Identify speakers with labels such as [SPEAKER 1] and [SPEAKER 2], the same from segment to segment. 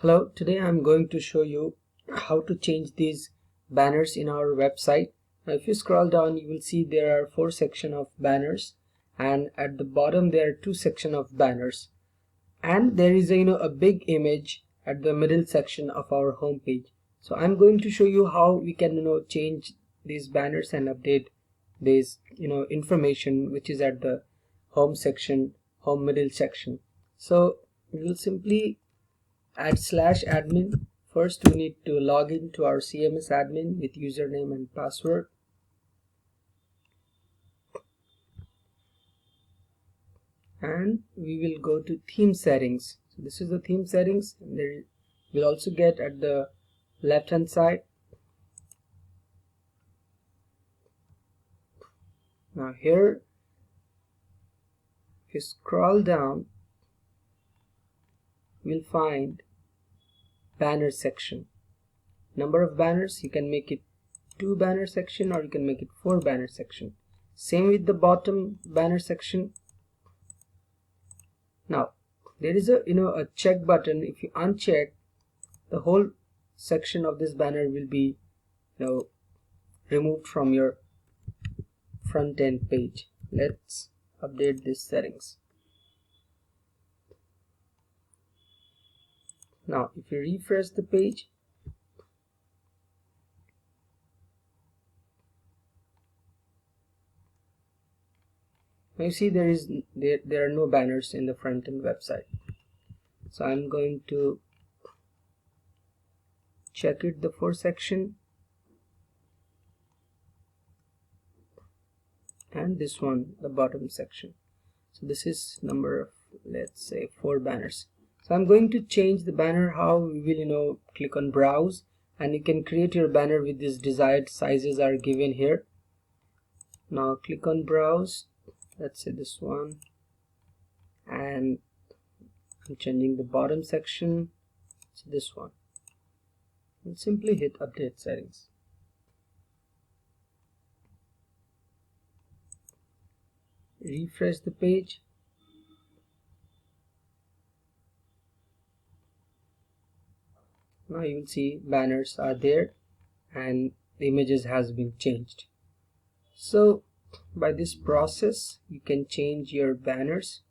[SPEAKER 1] Hello, today I'm going to show you how to change these banners in our website. Now if you scroll down, you will see there are 4 sections of banners, and at the bottom there are 2 sections of banners, and there is a big image at the middle section of our home page. So I'm going to show you how we can change these banners and update this information which is at the home section, home middle section. So we will simply add /admin. First we need to log in to our CMS admin with username and password. And we will go to theme settings. So this is the theme settings, and there we'll also get at the left hand side. Now here, if you scroll down, we'll find banner section. Number of banners, you can make it 2 banner section or you can make it 4 banner section. Same with the bottom banner section. Now there is a check button. If you uncheck, the whole section of this banner will be removed from your front end page. Let's update these settings. Now if you refresh the page, you see there are no banners in the front end website. So I'm going to check it, the 4 section, and this one, the bottom section. So this is number of, let's say, 4 banners. So I'm going to change the banner. How we will click on browse, and you can create your banner with this desired sizes are given here. Now click on browse, let's say this one, and I'm changing the bottom section to this one, and simply hit update settings. Refresh the page. Now you will see banners are there and the images has been changed. So by this process you can change your banners.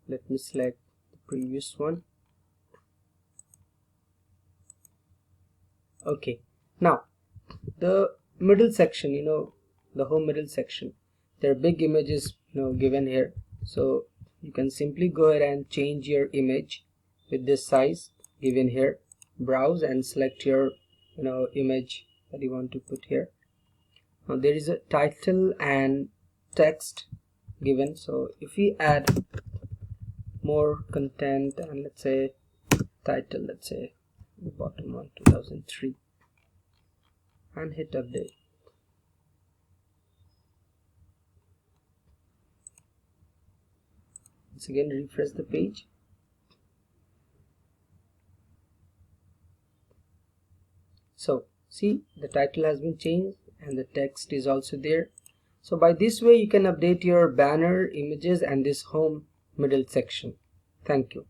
[SPEAKER 1] Let me select the previous one. Okay, now the middle section, the home middle section, there are big images given here. So you can simply go ahead and change your image with this size given here. Browse and select your image that you want to put here. Now there is a title and text given. So if we add more content, and let's say title, let's say the bottom one, 2003, and hit update. Once again refresh the page. So see, the title has been changed and the text is also there. So by this way you can update your banner images and this home middle section. Thank you.